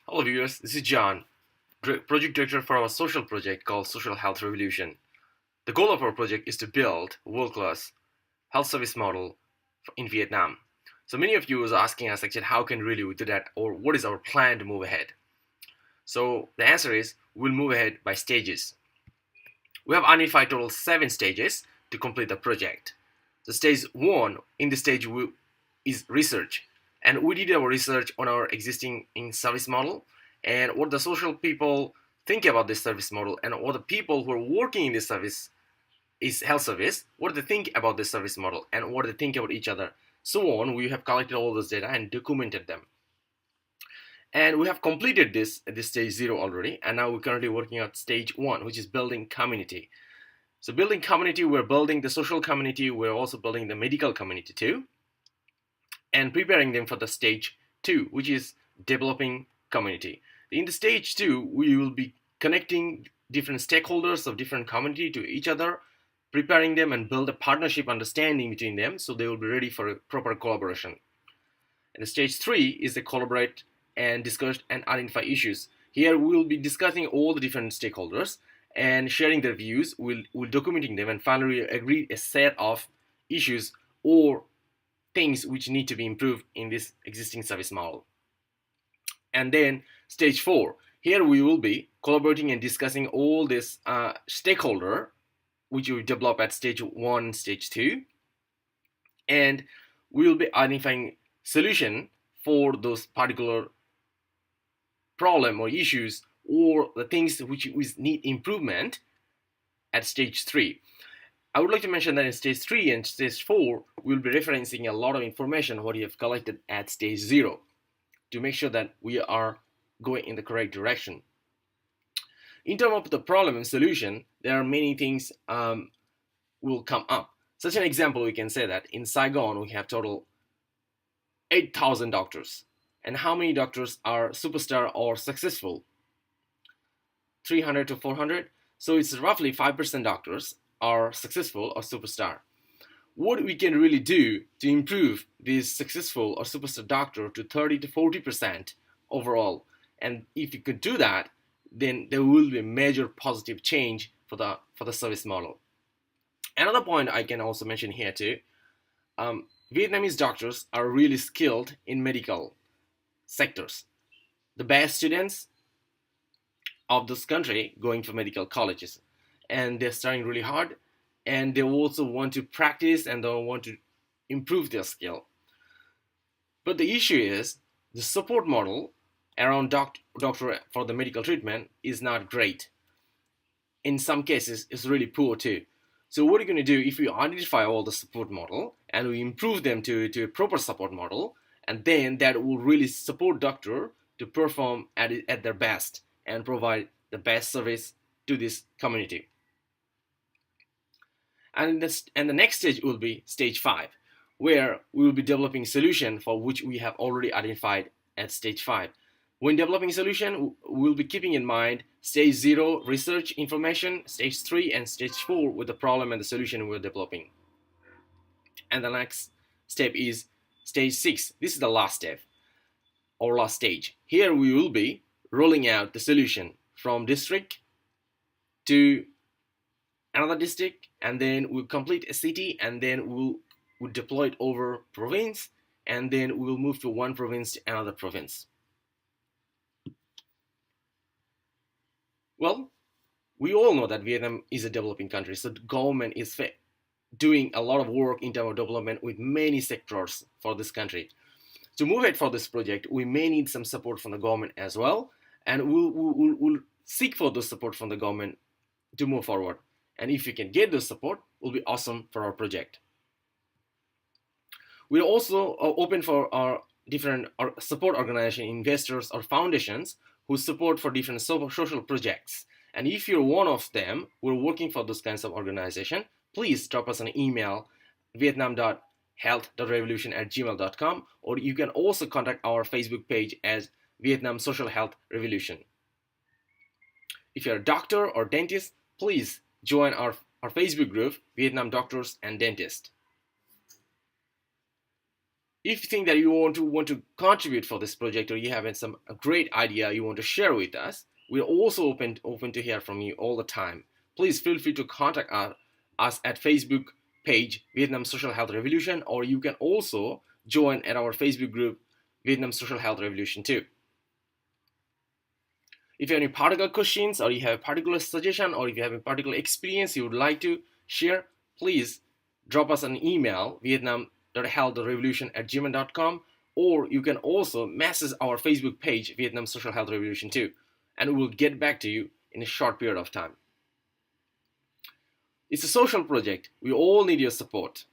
Hello viewers, this is John, project director for our social project called Social Health Revolution. The goal of our project is to build a world-class health service model in Vietnam. So many of you is asking us actually how can really we do that or what is our plan to move ahead? So the answer is we'll move ahead by stages. We have identified total 7 stages to complete the project. The stage 1 in the is research, and we did our research on our existing in service model and what the social people think about this service model and what the people who are working in this service is health service, what do they think about this service model and what do they think about each other. So on, we have collected all those data and documented them. And we have completed this at this stage 0 already, and now we're currently working on stage 1, which is building community. So building community, we're building the social community, we're also building the medical community too, and preparing them for the stage 2, which is developing community. In the stage 2, we will be connecting different stakeholders of different community to each other, preparing them and build a partnership understanding between them so they will be ready for a proper collaboration. And the stage 3 is to collaborate and discuss and identify issues. Here we will be discussing all the different stakeholders and sharing their views, we'll documenting them and finally agree a set of issues or things which need to be improved in this existing service model. And then stage 4, here we will be collaborating and discussing all this stakeholder which we develop at stage 1, stage 2, and we will be identifying solution for those particular problem or issues or the things which need improvement at stage 3. I would like to mention that in stage 3 and stage 4, we'll be referencing a lot of information what we have collected at stage 0 to make sure that we are going in the correct direction. In terms of the problem and solution, there are many things will come up. Such an example, we can say that in Saigon, we have total 8,000 doctors. And how many doctors are superstar or successful? 300 to 400. So it's roughly 5% doctors are successful or superstar. What we can really do to improve this successful or superstar doctor to 30 to 40% overall, and if you could do that, then there will be a major positive change for the service model. Another point I can also mention here too, Vietnamese doctors are really skilled in medical sectors. The best students of this country going for medical colleges, and they're studying really hard, and they also want to practice and they want to improve their skill. But the issue is the support model around doctor for the medical treatment is not great. In some cases, it's really poor too. So what are you going to do if we identify all the support model and we improve them to a proper support model, and then that will really support doctor to perform at their best and provide the best service to this community. And the next stage will be stage 5, where we will be developing solution for which we have already identified at stage 5. When developing a solution, we'll be keeping in mind stage 0 research information, stage 3 and stage 4 with the problem and the solution we're developing. And the next step is stage 6. This is the last step or last stage. Here we will be rolling out the solution from district to another district, and then we'll complete a city, and then we'll deploy it over province, and then we'll move to one province to another province. Well, we all know that Vietnam is a developing country, so the government is doing a lot of work in terms of development with many sectors for this country. To move ahead for this project, we may need some support from the government as well, and we'll seek for the support from the government to move forward. And if we can get the support, it will be awesome for our project. We're also open for our different support organization, investors or foundations who support for different social projects. And if you're one of them, we're working for those kinds of organization, please drop us an email, vietnam.health.revolution@gmail.com, or you can also contact our Facebook page as Vietnam Social Health Revolution. If you're a doctor or dentist, please join our Facebook group, Vietnam Doctors and Dentists. If you think that you want to contribute for this project, or you have some great idea you want to share with us, we're also open to hear from you all the time. Please feel free to contact us at Facebook page Vietnam Social Health Revolution, or you can also join at our Facebook group Vietnam Social Health Revolution too. If you have any particular questions, or you have a particular suggestion, or if you have a particular experience you would like to share, please drop us an email, vietnam.healthrevolution@gmail.com, or you can also message our Facebook page, Vietnam Social Health Revolution too, and we will get back to you in a short period of time. It's a social project. We all need your support.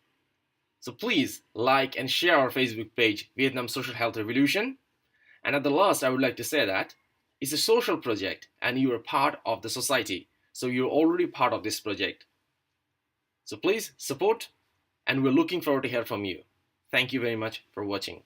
So please like and share our Facebook page, Vietnam Social Health Revolution. And at the last, I would like to say that it's a social project and you are part of the society. So you're already part of this project. So please support, and we're looking forward to hear from you. Thank you very much for watching.